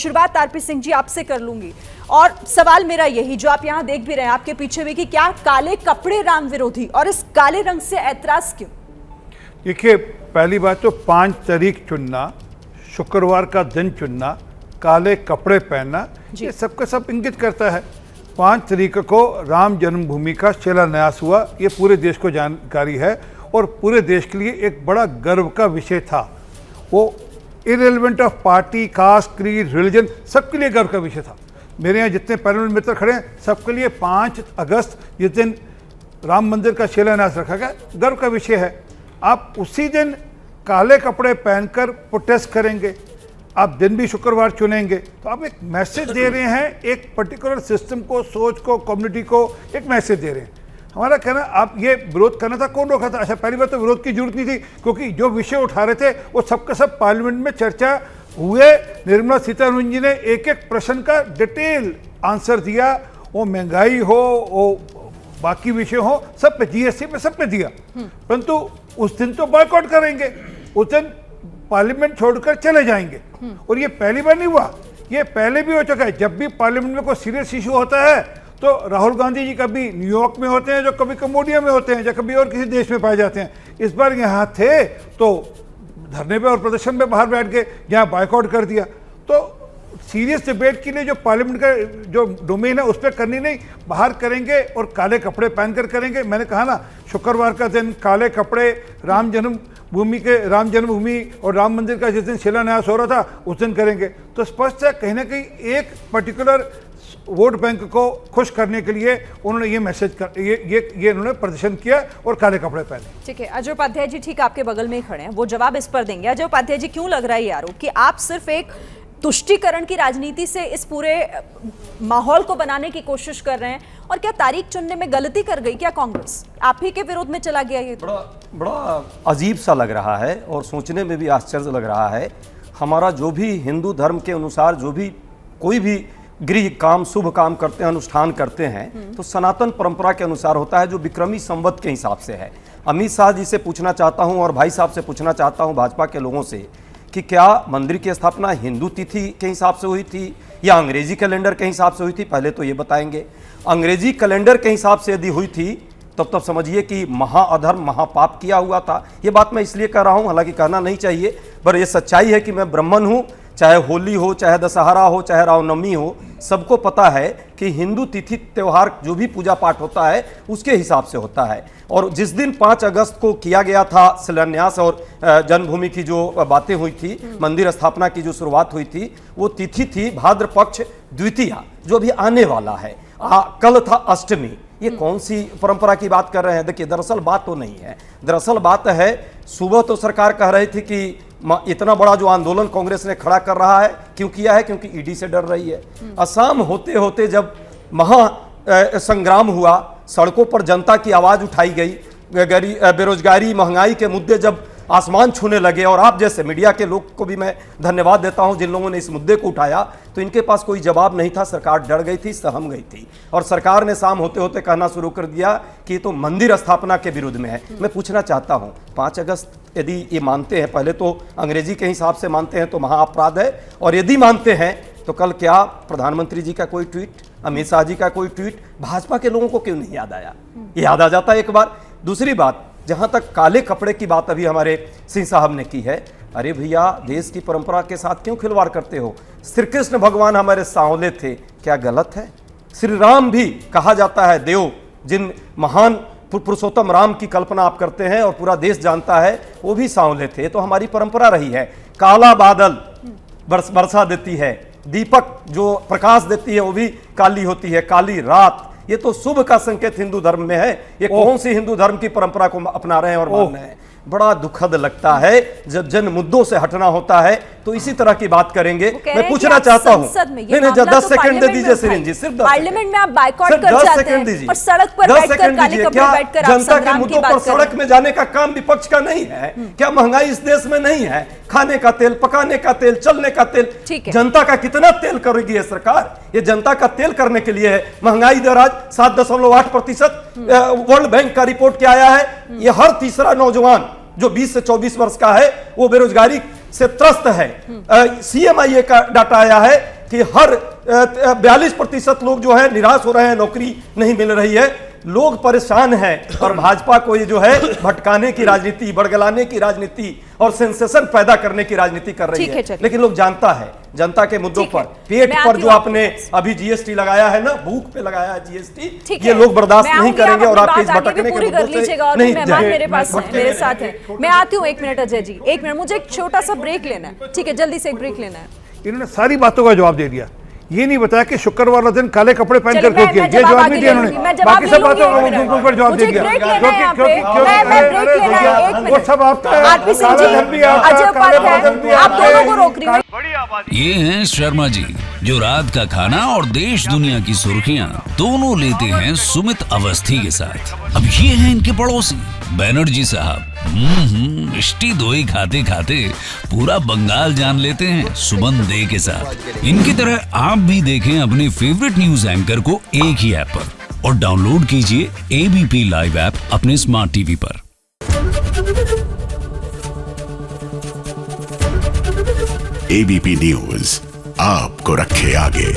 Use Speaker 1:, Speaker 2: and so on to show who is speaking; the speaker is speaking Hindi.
Speaker 1: शुरुआत आरपी सिंह जी आपसे कर लूंगी और सवाल मेरा यही जो आप यहाँ देख भी रहे हैं आपके पीछे भी कि क्या काले कपड़े राम विरोधी और इस काले रंग से ऐतराज क्यों?
Speaker 2: देखिए, पहली बात तो 5 तारीख चुनना, शुक्रवार का दिन चुनना, काले कपड़े पहनना, ये सबका सब इंगित करता है 5 तारीख को राम जन्मभूमि का शिलान्यास हुआ। ये पूरे देश को जानकारी है और पूरे देश के लिए एक बड़ा गर्व का विषय था। वो irrelevant of party, caste, creed, religion, सबके लिए गर्व का विषय था। मेरे यहाँ जितने पैनल मित्र खड़े हैं सबके लिए 5 अगस्त जिस दिन राम मंदिर का शिलान्यास रखा गया, गर्व का विषय है। आप उसी दिन काले कपड़े पहनकर प्रोटेस्ट करेंगे, आप दिन भी शुक्रवार चुनेंगे, तो आप एक मैसेज दे रहे हैं, एक पर्टिकुलर सिस्टम को, सोच को, कम्युनिटी को एक मैसेज दे रहे हैं। हमारा कहना, आप ये विरोध करना था, कौन रोका था? अच्छा, पहली बात तो विरोध की जरूरत नहीं थी, क्योंकि जो विषय उठा रहे थे वो सबका सब पार्लियामेंट में चर्चा हुए। निर्मला सीतारमण जी ने एक एक प्रश्न का डिटेल आंसर दिया, वो महंगाई हो, वो बाकी विषय हो, सब पे, जीएसटी पे, सब पे दिया। परंतु उस दिन तो बॉयकॉट करेंगे, उस दिन पार्लियामेंट छोड़कर चले जाएंगे। और ये पहली बार नहीं हुआ, ये पहले भी हो चुका है। जब भी पार्लियामेंट में कोई सीरियस इशू होता है तो राहुल गांधी जी कभी न्यूयॉर्क में होते हैं, जो कभी कम्बोडिया में होते हैं, या कभी और किसी देश में पाए जाते हैं। इस बार यहाँ थे तो धरने पे और प्रदर्शन में बाहर बैठ गए, यहाँ बायकॉट कर दिया। तो सीरियस डिबेट के लिए जो पार्लियामेंट का जो डोमेन है उस पर करनी नहीं, बाहर करेंगे और काले कपड़े पहनकर करेंगे। मैंने कहा ना, शुक्रवार का दिन काले कपड़े, राम जन्मभूमि और राम मंदिर का जिस दिन शिलान्यास हो रहा था उस दिन करेंगे। तो स्पष्ट है, कहीं ना कहीं एक पर्टिकुलर वोट बैंक को खुश करने के लिए उन्होंने ये मैसेज ये उन्होंने प्रदर्शन किया और काले कपड़े पहने।
Speaker 1: ठीक है, अजय उपाध्याय जी ठीक आपके बगल में ही खड़े हैं, वो जवाब इस पर देंगे। अजय उपाध्याय जी, क्यों लग रहा है ये आरोप कि आप सिर्फ एक तुष्टीकरण की राजनीति से इस पूरे माहौल को बनाने की कोशिश कर रहे हैं? और क्या तारीख चुनने में गलती कर गई क्या कांग्रेस? आप ही के विरोध में चला गया ये?
Speaker 3: बड़ा अजीब सा लग रहा है और सोचने में भी आश्चर्य लग रहा है। हमारा जो भी हिंदू धर्म के अनुसार जो भी कोई भी गृह काम, शुभ काम करते हैं, अनुष्ठान करते हैं, तो सनातन परंपरा के अनुसार होता है, जो विक्रमी संवत के हिसाब से है। अमित शाह जी से पूछना चाहता हूं और भाई साहब से पूछना चाहता हूं, भाजपा के लोगों से, कि क्या मंदिर की स्थापना हिंदू तिथि के हिसाब से हुई थी या अंग्रेजी कैलेंडर के हिसाब से हुई थी? पहले तो ये बताएंगे। अंग्रेजी कैलेंडर के हिसाब से यदि हुई थी तब समझिए कि महाअधर्म, महापाप किया हुआ था। ये बात मैं इसलिए कह रहा हूँ, हालांकि कहना नहीं चाहिए, पर यह सच्चाई है कि मैं ब्राह्मण हूँ। चाहे होली हो, चाहे दशहरा हो, चाहे रामनवमी हो, सबको पता है कि हिंदू तिथि त्योहार जो भी पूजा पाठ होता है उसके हिसाब से होता है। और जिस दिन 5 अगस्त को किया गया था शिलान्यास और जन्मभूमि की जो बातें हुई थी, मंदिर स्थापना की जो शुरुआत हुई थी, वो तिथि थी भाद्र पक्ष द्वितीया, जो अभी आने वाला है। कल था अष्टमी। ये कौन सी परंपरा की बात कर रहे हैं? देखिए, दरअसल बात तो नहीं है। दरअसल बात है, सुबह तो सरकार कह रही थी कि इतना बड़ा जो आंदोलन कांग्रेस ने खड़ा कर रहा है, क्यों किया है? क्योंकि ईडी से डर रही है। असम होते होते जब महा संग्राम हुआ, सड़कों पर जनता की आवाज उठाई गई, बेरोजगारी, महंगाई के मुद्दे जब आसमान छूने लगे, और आप जैसे मीडिया के लोग को भी मैं धन्यवाद देता हूं जिन लोगों ने इस मुद्दे को उठाया, तो इनके पास कोई जवाब नहीं था। सरकार डर गई थी, सहम गई थी, और सरकार ने शाम होते होते कहना शुरू कर दिया कि तो मंदिर स्थापना के विरुद्ध में है। मैं पूछना चाहता हूं, 5 अगस्त यदि ये मानते हैं, पहले तो अंग्रेजी के हिसाब से मानते हैं तो महाअपराध है, और यदि मानते हैं तो कल क्या प्रधानमंत्री जी का कोई ट्वीट, अमित शाह जी का कोई ट्वीट भाजपा के लोगों को क्यों नहीं याद आया? ये याद आ जाता एक बार। दूसरी बात, जहां तक काले कपड़े की बात अभी हमारे सिंह साहब ने की है, अरे भैया, देश की परंपरा के साथ क्यों खिलवाड़ करते हो? श्री कृष्ण भगवान हमारे सांवले थे, क्या गलत है? श्री राम भी कहा जाता है देव, जिन महान पुरुषोत्तम राम की कल्पना आप करते हैं और पूरा देश जानता है, वो भी सांवले थे। तो हमारी परंपरा रही है। काला बादल वर्षा देती है, दीपक जो प्रकाश देती है वो भी काली होती है, काली रात, ये तो शुभ का संकेत हिंदू धर्म में है। ये कौन सी हिंदू धर्म की परंपरा को अपना रहे हैं और मान रहे हैं? बड़ा दुखद लगता है जब जन मुद्दों से हटना होता है तो इसी तरह की बात करेंगे। मैं पूछना चाहता हूं, नहीं 10 सेकंड दे दीजिए सिरिन जी, सिर्फ
Speaker 1: पार्लियामेंट में आप बाइकॉट कर जाते हैं और सड़क पर बैठकर काले कपड़े बैठकर आप
Speaker 3: जनता के मुद्दों पर सड़क में जाने का काम विपक्ष का नहीं है क्या? महंगाई इस देश में नहीं है? खाने का तेल, पकाने का तेल, चलने का तेल, जनता का कितना तेल करेगी ये सरकार? ये जनता का तेल करने के लिए है। महंगाई दर आज 7.8%। वर्ल्ड बैंक का रिपोर्ट क्या आया है? ये हर तीसरा नौजवान जो 20 से 24 वर्ष का है वो बेरोजगारी से त्रस्त है। CMIA का डाटा आया है कि हर 42% लोग जो है निराश हो रहे हैं, नौकरी नहीं मिल रही है, लोग परेशान हैं और भाजपा को ये जो है भटकाने की राजनीति, बड़गलाने की राजनीति और सेंसेशन पैदा करने की राजनीति कर रही
Speaker 1: ठीक
Speaker 3: है।
Speaker 1: है,
Speaker 3: लेकिन लोग जानता है जनता के मुद्दों
Speaker 1: ठीक है।
Speaker 3: पर, पेट
Speaker 1: मैं
Speaker 3: पर
Speaker 1: आती
Speaker 3: जो
Speaker 1: हूँ
Speaker 3: आपने
Speaker 1: आपके पास।
Speaker 3: अभी जीएसटी लगाया है ना, भूख पे लगाया है जीएसटी,
Speaker 1: ठीक
Speaker 3: ये
Speaker 1: है।
Speaker 3: लोग बर्दाश्त
Speaker 1: मैं
Speaker 3: नहीं
Speaker 1: आऊंगी, आप
Speaker 3: करेंगे और
Speaker 1: अपनी
Speaker 3: आपके इस
Speaker 1: बात आगे भी
Speaker 3: भटकने के
Speaker 1: पूरी कर
Speaker 3: मुद्दों
Speaker 1: लीजिएगा
Speaker 3: से
Speaker 1: और
Speaker 3: नहीं
Speaker 1: मेहमान मेरे
Speaker 3: जाएंगे।
Speaker 1: पास हैं, मेरे साथ हैं। मैं आती हूँ, 1 मिनट अजय जी, 1 मिनट, मुझे एक छोटा सा ब्रेक लेना है। ठीक है, जल्दी से एक ब्रेक लेना है।
Speaker 2: इन्होंने सारी बातों का जवाब दे दिया, ये नहीं बताया कि शुक्रवार वाला दिन काले कपड़े पहन
Speaker 1: चलिए,
Speaker 2: कर क्यों
Speaker 1: मैं
Speaker 2: किया, ये
Speaker 1: जवाब
Speaker 2: जवाब
Speaker 1: आगे
Speaker 2: नहीं दिया
Speaker 1: ले
Speaker 2: उन्होंने।
Speaker 1: लूंगी, मैं जवाब
Speaker 2: बाकी
Speaker 1: ले
Speaker 2: सब
Speaker 1: लूंगी
Speaker 2: बातों
Speaker 1: एक मिनट।
Speaker 2: का ऊपर जवाब
Speaker 1: मुझे
Speaker 2: दे दिया।
Speaker 1: ब्रेक लेना है यहाँ पे। मैं ब्रेक लेना है, एक
Speaker 2: वो
Speaker 1: मिनट।
Speaker 2: सब आपका है।
Speaker 1: आरपी सिंह जी,
Speaker 2: काला धन भी आपका,
Speaker 1: अजय
Speaker 2: काले
Speaker 1: उपाध्याय,
Speaker 2: बादल भी
Speaker 1: आप
Speaker 2: आपके।
Speaker 1: दोनों को रोक रही हूँ।
Speaker 4: ये हैं शर्मा जी, जो रात का खाना और देश दुनिया की सुर्खियां दोनों लेते हैं सुमित अवस्थी के साथ। अब ये हैं इनके पड़ोसी बैनर्जी साहब। मिष्टी दोई खाते खाते पूरा बंगाल जान लेते हैं सुमन दे के साथ। इनकी तरह आप भी देखें अपने फेवरेट न्यूज एंकर को एक ही ऐप पर और डाउनलोड कीजिए एबीपी लाइव ऐप अपने स्मार्ट टीवी पर।
Speaker 5: एबीपी न्यूज आपको रखे आगे।